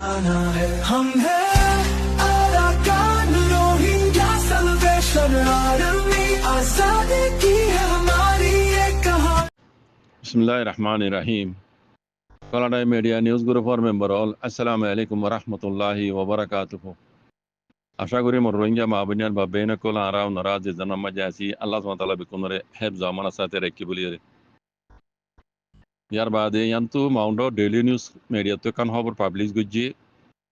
आना है हम हैं अराकान रोहिंग्या सल्वेशन आर्मी आजादी की है हमारी ये कहानी बिस्मिल्लाहिर्रहमानिर्रहीम कनाडा मीडिया নিউজ গ্রুপের মেম্বার অল আসসালামু আলাইকুম ওয়া রাহমাতুল্লাহি ওয়া বারাকাতুহু আশা করি মোর রোহিঙ্গা মাবনিয়ান বা বেনকল আরাও নারাজ জানাম মাজাসি আল্লাহ সুবহানাহু ওয়া তাআলা বিকুনরে হেফজ আমানা সাথে রেখি বলিরে ইয়ার বাদে ইয়ান্তু মাউন্ড ডেইলি নিউজ মিডিয়া তো কান খবর পাবলিশ গুজি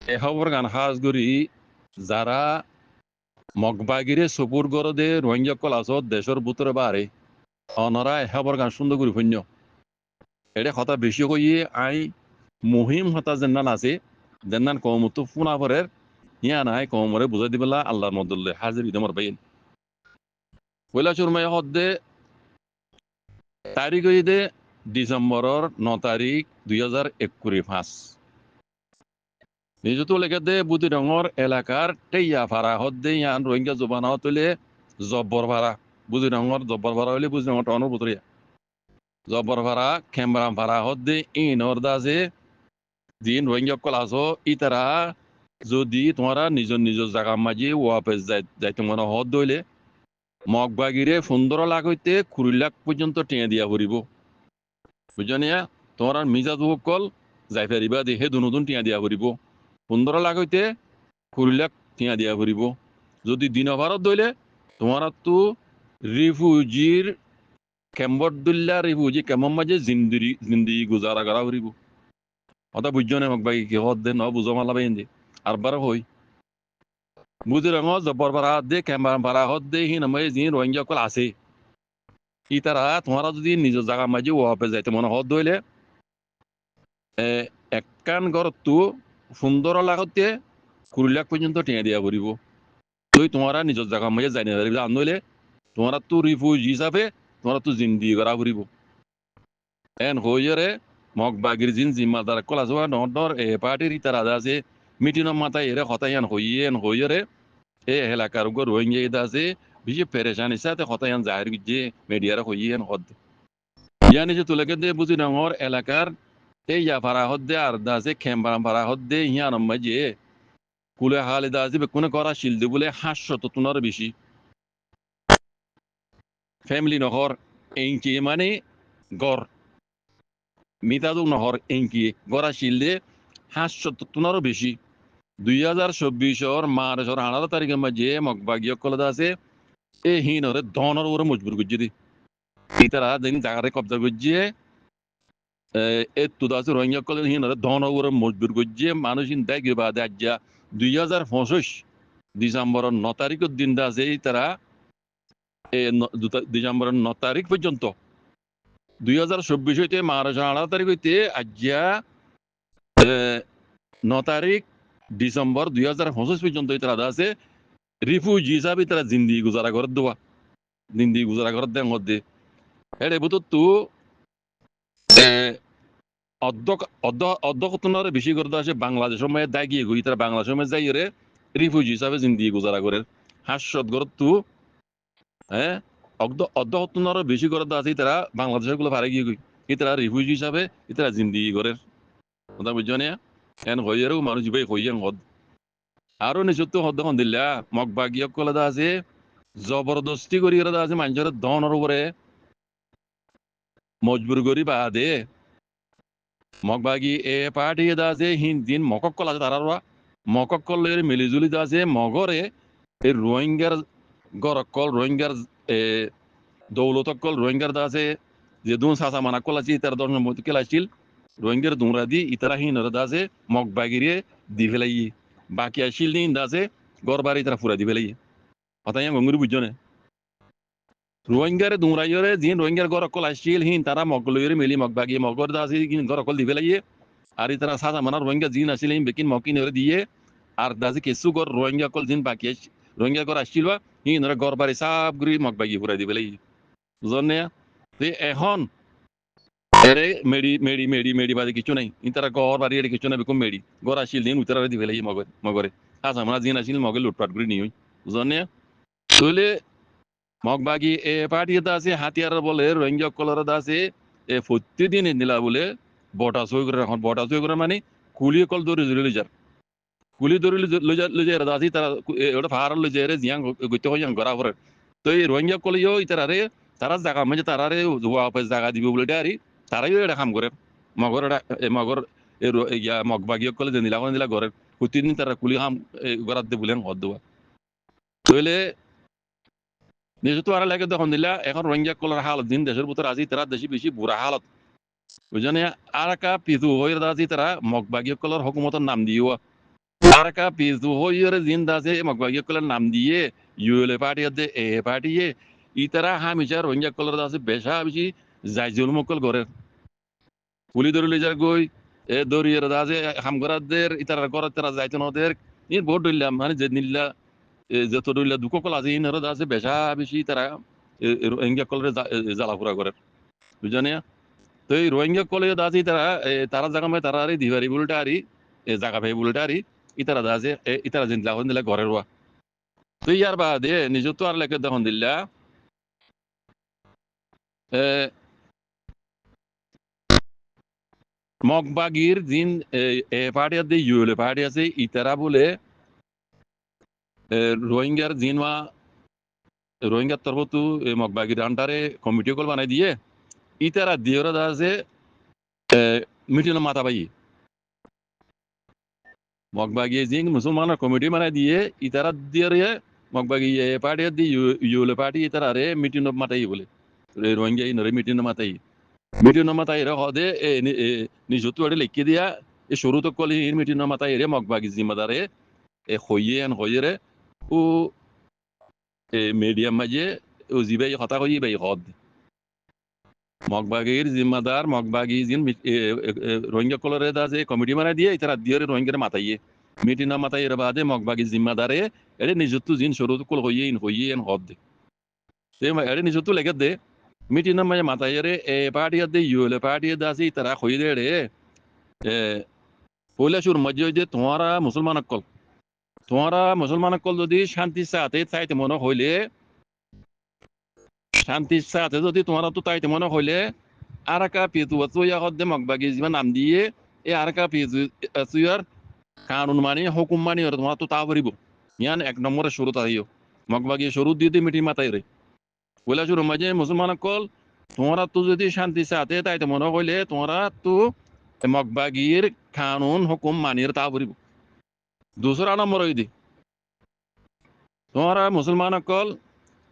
এ খবর গান হাজ গরি যারা মগবাগিরে সপুর গরদে রোহিঙ্গা কল আসত দেশের ভিতরে বারে অনরা এ খবর গান সুন্দর করি হইন্য এটা কথা বেশি কইয়ে আই মুহিম হতা জেন্নান আছে জেন্নান কমতো ফুনা পরের ইয়া নাই কমরে বুঝাই দিবেলা আল্লাহর মদুল্লে হাজির ইদমর বাইন পয়লা চুরমাই হদ্দে তারিখ হইদে ডিসেম্বরের 9 তারিখ 2021 নিজতো লেগে দে বুদ্ধি রঙর এলাকার টেইয়া ফারা হদ্দে ইয়ান রোহিঙ্গা জবানা হতলে জব্বর ফারা বুদ্ধি রঙর জব্বর ফারা হইলে বুদ্ধি রঙর টনর বুতরিয়া জব্বর ফারা খেমরাম ফারা হদ্দে ইনর দাজে দিন রোহিঙ্গা কল আসো ইতারা যদি তোমরা নিজ জায়গা মাঝে ওয়াপেস যাইতে মনে হদ দইলে মগবাগিরে 15 লাখ হইতে 20 লাখ পর্যন্ত টেনে দিয়া ফুরিব বুঝনিয়া তোমরা মিজাজ কল যাই পারিবা দেখে দুনুদুন টিয়া দিয়া ফুরিব 15 লাখ হইতে 20 লাখ টিয়া দিয়া ফুরিব যদি দিন ভারত দইলে তোমরা তো রিফিউজির ক্যাম্বরদুল্লা রিফিউজি কেমন মাঝে জিন্দি গুজারা করা ফুরিব অতা বুঝনে মগবাগি কি হদ দে ন বুঝো মালা বাইন্দে আরবার হই বুঝি রঙ জব্বর ভাড়া দে ক্যাম্বার ভাড়া হদ দে হি নামে যি রোহিঙ্গা কল আছে ই তারা তোমরা যদি নিজ জায়গা মাঝে ওয়াপে যাইতে মনে হদ দইলে একখান ঘর তো 15 লাখতে 20 লাখ পর্যন্ত টেনে দিয়া পড়িব তুই তোমরা নিজ জায়গা মাঝে যাই না পারিবে আনলে তোমরা তো রিফিউজি হিসাবে তোমরা তো জিন্দি করা পড়িব এন হইরে মগবাগির জিন জিম্মাদার কলা জোয়া নর এ পার্টির ইতারা আছে মিটিনের মাথায় এরে হতায়ান হইরে এ এলাকার উপর রোহিঙ্গা ইদা আছে বেশি পেরেশানি সাথে হতায়ান জাহির যে মিডিয়ার হইয়েন হদ ইয়ানি যে তুলেকে দে বুঝি নগর এলাকার এই ইয়া ফারা হদ্দে আর দাসে খেমবারাম ফারা হদ্দে ইয়ান মাঝে কুলে হালে দাসে বেকুনে করা শিলদে বলে 500 টনের বেশি ফ্যামিলি নহর এঙ্কি মানে গড় মিতাদু নহর এঙ্কি গড়া শিলদে 500 টনেরও বেশি 2024 মার্চের 18 তারিখের মাঝে মগবাগিয় কলদা আছে এ হিনরে ধনের উপরে মজবুর করছে দি ইতারা দিন জায়গারে কবজা করছে এ তুদা আছে রোহিঙ্গা কল হিনরে ধনের উপরে মজবুর করছে মানুষ ইন্দায় গিয়ে বাদে আজ্জা 2025 ডিসেম্বরের 9 তারিখের দিন দা আছে তারা ডিসেম্বরের 9 তারিখ পর্যন্ত 2024 হইতে মার্চের 18 তারিখ হইতে আজ্জা 9 তারিখ ডিসেম্বর 2025 পর্যন্ত তারা আছে রিফিউজি হিসাবে তারা জিন্দি গুজারা করে দেওয়া জিন্দি গুজারা করে দেন মধ্যে এর বুত তো অধ্যক্ষতনার বেশি করতে আসে বাংলাদেশের সময় দায় গিয়ে গই তারা বাংলাদেশের সময় যাই রে রিফিউজি হিসাবে জিন্দি গুজারা করে হাস্যত গর তো হ্যাঁ অধ্যক্ষতনার বেশি করতে আছে তারা বাংলাদেশের গুলো পারে গিয়ে গই তারা রিফিউজি হিসাবে তারা জিন্দি করে কথা বুঝছো না এন হইয়ারও মানুষ ভাই হইয়ান হদ আরো নিশ্চয় হদ্দখন দিলা মগবাগিয় কলে আছে জবরদস্তি করি আছে মানুষের ধনের উপরে মজবুর করি বাদে মগবাগি এ পার্টি আছে দিন মকক্কল আছে তারা মকক্কলের মিলিজুলি আছে মগরে এই রোহিঙ্গার গরক্কল রোহিঙ্গার দৌলতক্কল রোহিঙ্গার আছে যে দুন সাসা মানা কল আছে ইতার দর্শন কেলাইছিল রোহিঙ্গার দুমরা দি ইতারা হিনর আছে মগবাগিরে দি ফেলাই বাকি আসিল দিন আছে গড়বাড়ি তারা ফুরা দি ফেলাই হতাই গঙ্গুরি বুঝছো না রোহিঙ্গারে দুমরাইরে যিন রোহিঙ্গার গড় অকল আসিল হিন তারা মগলইরে মিলি মগবাগি মগর আছে গড় অকল দি ফেলাই আর তারা সাসা মানা রোহিঙ্গা জিন আসিল হিন বেকিন মকিন দিয়ে আর দাসি কেসু গড় রোহিঙ্গা অকল জিন বাকি রোহিঙ্গা গড় আসছিল হিন গড়বাড়ি সাব গুরি মগবাগি ফুরা দি ফেলাই বুঝলেন না এখন এরে মেডি বাদে কিছু নাই তারা গড় বাড়ি এর কিছু নাই বেকুম মেডি গড় আসিল দিন উত্তরা দি ফেলাই মগরে সাসা মানা জিন আসিল মগে লুটপাট করে নিই বুঝলেন না তাহলে মগবাগি এ পার্টি আছে হাতিয়ার বলে রোহিঙ্গা কলর আছে প্রতিদিন নিলা বলে বটা সই করে এখন বটা সই করে মানে কুলিয়ে কল দৌড়ে জুড়ে যার কুলি ধরে লজে দাসি তারা ওটা ফাহার লজে জিয়াং গইতে হইয়াং করা পরে তো এই রোহিঙ্গা কলিও ইতারারে তারা জায়গা মানে তারারে জায়গা দিব বলে ডারি তারাইও এটা কাম করে মগর মগর ইয়া মগবাগিও কলে যে নিলা করে প্রতিদিন তারা কুলি কাম করার দে বলেন হদ দেওয়া তইলে নিজে তো আর লাগে তখন দিলা এখন রোহিঙ্গা কলার হালত দিন দেশের ভিতর আজি তারা দেশি বেশি বুড়া হালত বুঝনে আর কা পিছু হয়ে দাসি তারা মগবাগিও কলার হুকুমতের নাম দিও আর কা পিছু হয়ে দিন দাসে মগবাগিও কলার নাম দিয়ে ইউএলএ পার্টি দে এ পার্টি ই তারা হামিশা রোহিঙ্গা কলার দাসে বেশা বেশি জাইজুল মকল করে পুলি ধরে যার গই এ দরিয়ের দাসে হামগরাদের ইতারা করার তারা যাইতো নদের ই বহুত দইলাম মানে যে নিল্লা যত দইলা দুঃখ কল আছে ইনার দাসে বেশা বেশি তারা রোহিঙ্গা কলরে জ্বালাফুরা করে বুঝনে তো এই রোহিঙ্গা কলে দাসি তারা তারা জায়গা মানে তারা আরে দিবারি বুলটা আরি জায়গা ভাই বুলটা আরি ইতারা দাসে ইতারা জিন লাখন দিলা ঘরের রোয়া তো ইয়ার বাদে নিজ তো আর লেখে দেখুন দিল্লা মগবাগির জিন এ পার্টি আছে ইউএলএ পার্টি আছে ইতারা বলে রোহিঙ্গার জিনওয়া রোহিঙ্গার তরফতু মগবাগির আন্ডারে কমিটি কল বানাই দিয়ে ইতারা দিওরা দাসে মিটিং মাথা পাই মগবাগি জিং মুসলমানের কমিটি বানাই দিয়ে ইতারা দিয়ে মগবাগি এ পার্টি দি ইউএলএ পার্টি ইতারা রে মিটিং মাতাই বলে রোহিঙ্গা ইনরে মিটিং মাতাই মিটিং মাতাই রে হদে নিজতো আরে লিখি দিয়া এই শুরু তো কলি মিটিং মাতাই রে মগবাগি জিম্মাদারে হইয়ে রে ও মিডিয়াম মাঝে ও জিবাই কথা কই বাই হদ মগবাগির জিম্মাদার মগবাগি জিন রোহিঙ্গা কলরে দাসে কমিটি বানাই দিয়ে ইতারা দিয়ে রোহিঙ্গারে মাতাইয়ে মিটিং মাতাই রে বাদে মগবাগি জিম্মাদারে এরে নিজতো জিন শুরু তো কল হইয়ে হদ এরে নিজতো লেগে দে মিটিং মাঝে মাতাই রে এ পার্টি দে ইউএলএ পার্টি দাসি তারা হই দে রে পয়লা শুর মধ্যে যে তোমারা মুসলমান কল যদি শান্তির সাথে চাইতে মনে হইলে শান্তির সাথে যদি তোমার তো তাইতে মনে হইলে আর কা পিছু চুয়া হদ্দে মগবাগি যিমান নাম দিয়ে এই আর কা পিছু চুয়ার কানুন মানি হুকুম মানি ওরা তোমার তো তা পারিব ইয়ান এক নম্বরে শুরু তাইও মগবাগি শুরু দিয়ে মিটি মাতাই রে পয়লা শুরু মাঝে মুসলমান কল তোমরা তো যদি শান্তির সাথে তাইতে মনে হইলে তোমরা তো মগবাগির কানুন হুকুম মানির তা পারিব दूसरा नंबर হই দি তোমরা মুসলমান কল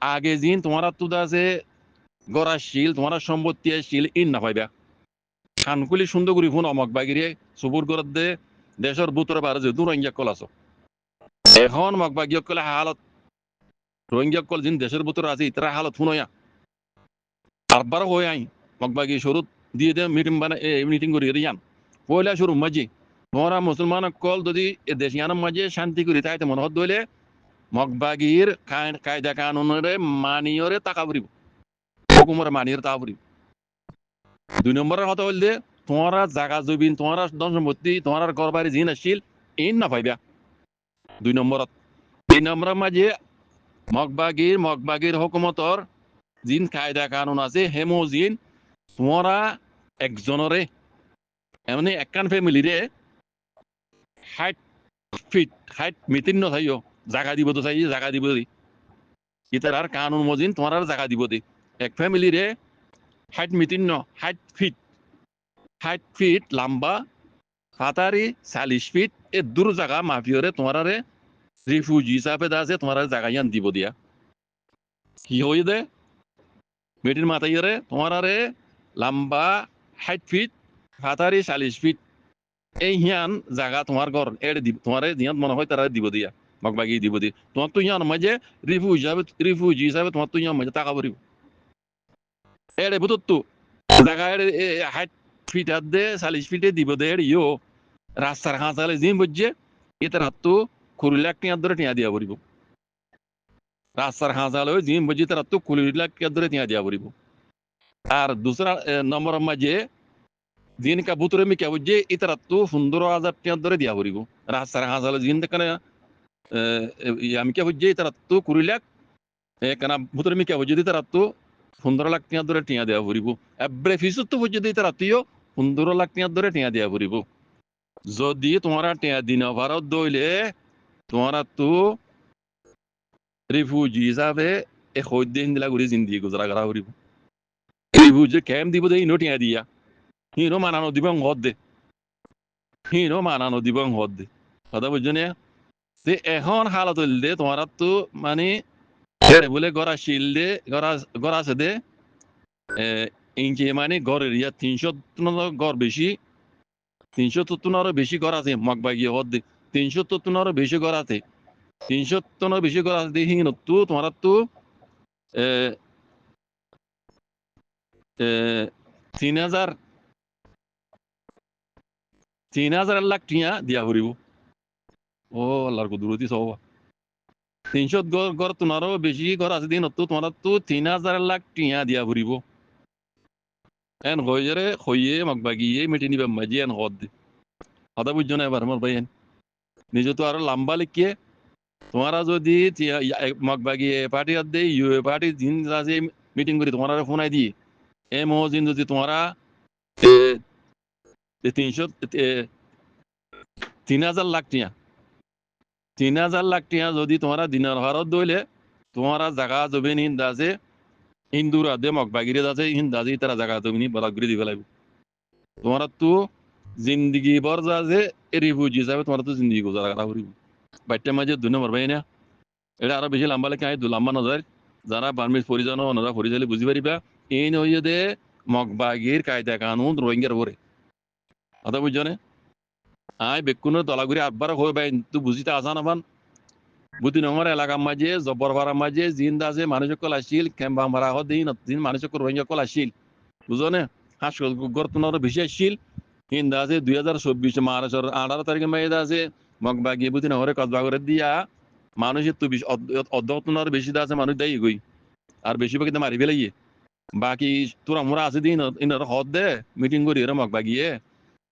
আগে জিন তোমারা তো দাসে গরাশীল তোমারা সম্পত্তিশীল ইন না পাইবা খানকুলি সুন্দর করি ফোন মগবাগিরে সুবুর গরত দে দেশের বুতর বারে যে রোহিঙ্গা কল আছো এখন মগবাগি কলে হালত রোহিঙ্গা কল জিন দেশের বুতর আছে ইতরা হালত শুনয়া আরবার হই আই মগবাগি শুরু দিয়ে দে মিটিং করি রিয়ান পয়লা শুরু মাঝি তোমরা মুসলমান কল যদি দেশিয়ানের মাঝে শান্তি করি তাইতে মনে হত দইলে মগবাগির কায়দা কানুনরে মানিয়রে টাকা পড়িব হুকুমরে মানিয়রে টাকা পড়িব 2 নম্বরের কথা হইলে তোমরা জায়গা জমিন তোমরা ধন সম্পত্তি তোমরা ঘর বাড়ি জিন আসছিল ইন না পাইবা 2 নম্বরত 3 নম্বরের মাঝে মগবাগির হুকুমতর জিন কায়দা কানুন আছে হেমো জিন তোমরা একজনরে এমনি একখান ফ্যামিলিরে 60 মিটিং নথাইও জায়গা দিব তো চাই জায়গা দিব দি ইতার আর কানুন মজিন তোমার আর জায়গা দিব দি এক ফ্যামিলি রে 60 মিটিং 60 ফিট লম্বা ফাতারি 40 ফিট এ দূর জায়গা মাফিয়রে তোমার রিফিউজি হিসাবে দাসে তোমার জায়গা ইয়ান দিব দিয়া কি হই দে মিটিং মাতাইরে তোমার লম্বা 60 ফিট ফাতারি 40 ফিট এই হিয়ান জায়গা তোমার ঘর এড়ে দিব তোমার জিয়ান মনে হয় তারা দিব দিয়া মগবাগি দিব দি তোমার তো ইয়ান মাঝে রিফিউজি হিসাবে তোমার তো ইয়ান মাঝে টাকা পড়িব এড়ে বুতত তো জায়গা এড়ে 60 ফিট দে 40 ফিটে দিব দে ইয়ো রাস্তার হাঁচালে জিম বুঝছে এটার হাত তো 20 লাখ টাকা ধরে টিয়া দিয়া পড়িব রাস্তার হাঁচালে জিম বুঝছে তার হাত তো 20 লাখ টাকা ধরে টিয়া দিয়া পড়িব আর দুসরা নম্বর মাঝে জিন কা বুতরে মি কে বুঝছে এটার হাত তো 15,000 টাকা ধরে দিয়া পড়িব রাস্তার হাঁচালে জিন দেখানে আমি কে বুঝছে এটার হাত তো 20 লাখ কেনা বুতরে মি কে বুঝছে এটার হাত তো 15 লাখ টাকা ধরে টিয়া দেওয়া পড়িব এব্রে ফিসত তো বুঝছে এটার হাত 15 লাখ টাকা ধরে টিয়া দেওয়া পড়িব যদি তোমারা টিয়া দিন ভারত দইলে তোমারা তো রিফিউজি হিসাবে দিন দিলা করে জিন্দি গুজরা করা করিব রিফিউজি ক্যাম্প দিব দে ইনো টিয়া দিয়া হিনো মানানো দিব হদ দে হিনো মানানো দিব হদ দে কথা বুঝছো না তে এখন হালত হইলে তোমারা তো মানে বলে গড়া শিল দে গড়া আছে দে ইঞ্চি মানে গড়ের ইয়া 300 গড় বেশি 370 বেশি ঘর আছে মগবাগিয়ে হদ দে 370 বেশি ঘর আছে 370 বেশি ঘর আছে দেখি তো তোমার তো 3000 লাখ টিয়া দিয়া ফুরিব ও আল্লাহর কুদরতি সব 300 ঘর তোমারও বেশি ঘর আছে দিন তো তোমার তো 3000 লাখ টিয়া দিয়া ফুরিব এন হইরে হইয়ে মগবাগিয়ে মিটি নিবে মাজি এন হদ দে কথা বুঝছো না এবার আমার ভাই নিজে তো আরো লম্বা লিখিয়ে তোমারা যদি মগবাগি পার্টি দে ইউ পার্টি দিন আছে মিটিং করি তোমার ফোনাই দি এ মহজিন যদি তোমারা 3000 লাখ টিয়া 3000 লাখ টিয়া যদি তোমারা দিনের হারত দইলে তোমারা জায়গা জমিন হিন্দ আছে হিন্দুরা দে মগবাগিরে আছে হিন্দ আছে তারা জায়গা জমিন বরাদ করে দিবে লাগবে তোমারা তো জিন্দগি বর যা যে রিফিউজি হিসাবে তোমার তো জিন্দগি গুজারা করা করিব বাইটটা মাঝে দুই নম্বর ভাই না এটা আরো বেশি লম্বা লেখা দু লম্বা নজর যারা বার্মিজ পরিজন ওনারা পরিচালি বুঝি পারিবা এই নইয়ে দে মগবাগির কায়দা কানুন রোহিঙ্গার ওরে কথা বুঝছো না আয় বেকুনের দলাগুড়ি আটবার হয়ে ভাই তুই বুঝিতে আসান আমান বুদ্ধি নগর এলাকার মাঝে জব্বর ভাড়ার মাঝে জিন্দ আছে মানুষ কল আসিল ক্যাম্পা ভাড়া দিন মানুষ রোহিঙ্গা কল আসিল বুঝো না হাসপাতাল গড় বেশি আসছিল হিন্দ আছে 2024 মার্চের 18 তারিখে মাইদা আছে মগবাগি বুদ্ধি নগরে কসবাগরে দিয়া মানুষের তো অর্ধনার বেশি আছে মানুষ দেয় গই আর বেশিরভাগ কিন্তু মারি ফেলাইয়ে বাকি তোরা মোরা আছে দিন ইনার হদ দে মিটিং করি এরম বাগিয়ে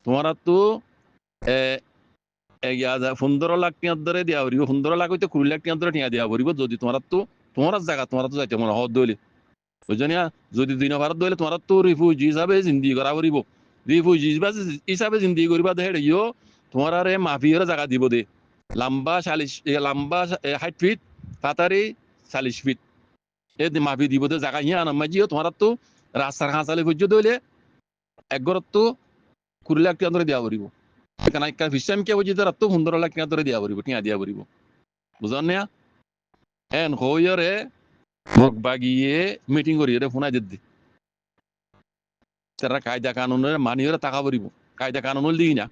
তোমার তো 15 লাখ টিয়ার ধরে দিয়া পড়িব 15 লাখ হইতে 20 লাখ টিয়ার ধরে টিয়া দিয়া পড়িব যদি তোমার জায়গা তোমার তো যাইতে মনে হদ দইলে বুঝছো না যদি দিন ভারত দইলে তোমার তো রিফিউজি হিসাবে জিন্দি করা পড়িব রিফিউজি হিসাবে জিন্দি করিবা দে হেড়িও তোমার আরে মাফিয়ার জায়গা দিব দে লম্বা 60 ফিট পাতারি 40 ফিট এ মাফি দিব দে জায়গা হিয়া নামাজিও তোমার তো রাস্তার হাঁচালে খুঁজো দইলে একগরত তো 20 লাখ টিয়া ধরে দিয়া পড়িব এখানে একটা ফিসাম কে বুঝি তার তো 15 লাখ টিয়া ধরে দিয়া পড়িব টিয়া দিয়া পড়িব বুঝন না এন হইরে মগবাগিয়ে মিটিং করি রে ফোনাই দিদি তারা কায়দা কানুনের মানিয়রে টাকা পড়িব কায়দা কানুন দিই না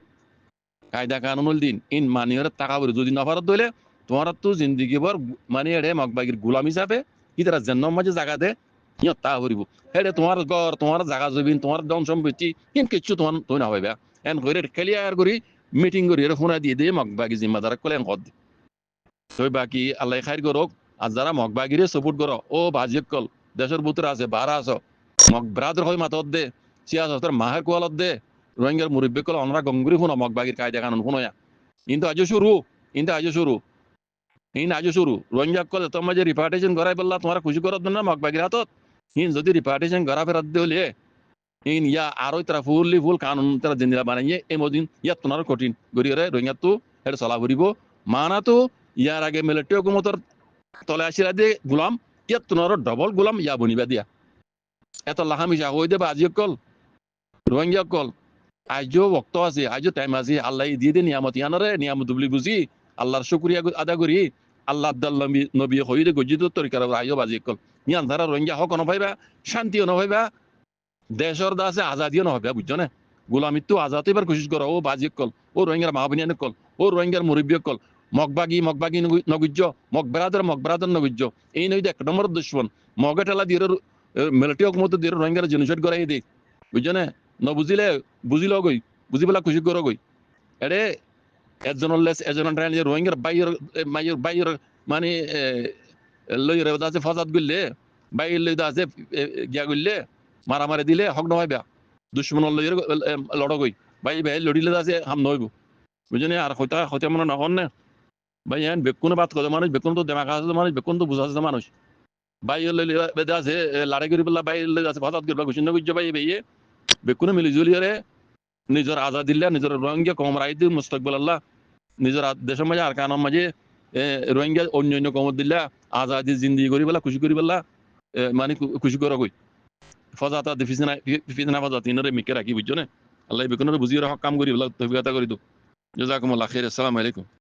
কায়দা কানুন দিন ইন মানিয়রে টাকা পড়ি যদি নফারত দইলে তোমার তো জিন্দগি ভর মানে এড়ে মগবাগির গোলাম হিসাবে কি তারা জন্ম মাঝে জায়গা দে ইয় তা পড়িব হেডে তোমার ঘর তোমার জায়গা জমিন তোমার ধন সম্পত্তি কিন কিছু তোমার তুই না হইবা এন করে ক্লিয়ার করি মিটিং করি এর ফোনা দিয়ে দিয়ে মগবাগি জিম্মাদার কলে এন কদ তুই বাকি আল্লাহ খাইর করক আর যারা মগবাগিরে সাপোর্ট করো ও বাজিক কল দেশের ভিতরে আছে বারা আছো মগ ব্রাদার হয় মাতত দে সিয়াস তোর মাহের কোয়ালত দে রোহিঙ্গার মুরব্বী কল আমরা গঙ্গুরি শুনো মগবাগির কায়দা কানুন শুনোয়া কিন্তু আজও শুরু রোহিঙ্গা কল তোমার যে রিপার্টেশন করাই বললা তোমার খুশি করত না মগবাগির হাতত যদি রিপার্টেশন করা ফেরত দিলে ইয়া আরো তারা ফুল কানুন তারা জিন্দিরা বানাইয়ে এই মদিন ইয়াত তোমার কঠিন গরিয়রে রোহিঙ্গা তো এটা চলা ফুরিব মানা তো ইয়ার আগে মিলিটারি হুকুমতর তলে আসিরা দিয়ে গোলাম ইয়াত তোমার ডবল গোলাম ইয়া বনিবা দিয়া এত লাহামিশা হয়ে দেবা আজি কল রোহিঙ্গা কল আজও বক্ত আছে আজও টাইম আছে আল্লাহ দিয়ে দিয়ে নিয়ামত ইয়ানরে নিয়ামত বুলি বুঝি আল্লাহর শুক্রিয়া আদা করি আল্লাহ আব্দাল্লাহ নবী হইরে গজিত তরিকার আজও বাজি কল ইয়ান ধারা রোহিঙ্গা হক নভাইবা শান্তিও নভাইবা দেশের দাসে আজাদিও নভাইবা বুঝছো না গোলামিত তো আজাদ এবার কোশিশ করো ও বাজি কল ও রোহিঙ্গার মাহবিনিয়ান কল ও রোহিঙ্গার মুরব্বী কল মগবাগি নগুজ্জ মগবরাদর নগুজ্জ এই নই এক নম্বর দুশ্মন মগে ঠেলা দিয়ে মিলিটারি হুকুমত দিয়ে রোহিঙ্গার জেনোসাইড করাই দে বুঝছো না নবুঝিলে বুঝিল গই বুঝি পেলা খুশি করো গই এরে এজনের রোহিঙ্গার বাইয়ের মানে লইরে আছে ফসাদ গইলে বাইর লই আছে গিয়া গইলে মারামারি দিলে হক নহয় বেয়া দুশ্মনের লইরে লড় গই বাই লড়িলে আছে হাম নহইব বুঝলি আর হইতা মনে নহন না ভাই এন বেকুনে বাদ করে মানুষ বেকুন তো দেমাকা আছে মানুষ বেকুন তো বুঝা আছে মানুষ ভাই বেদা আছে লাড়াই করি পেলা ভাই আছে ফসাদ করি ঘুষি না বুঝছো ভাই ভাইয়ে বেকুনে মিলি জুলি রে নিজের আজাদ দিল্লা নিজের রোহিঙ্গা কম রায় দিল মুস্তকবল আল্লাহ নিজের দেশের মাঝে আর কানের মাঝে রোহিঙ্গা অন্য কমত দিল্লা আজাদি জিন্দি করি পেলা খুশি করি পেলা মানে খুশি করে কই ফজাতা ফিতনা ফজাতি নরে মিকে রাখি বুঝছো না আল্লাহ বেকুনের বুঝিয়ে রাখ কাম করি পেলা তফিকতা করি তো জাজাকুমুল্লাহ খাইর আসসালামু আলাইকুম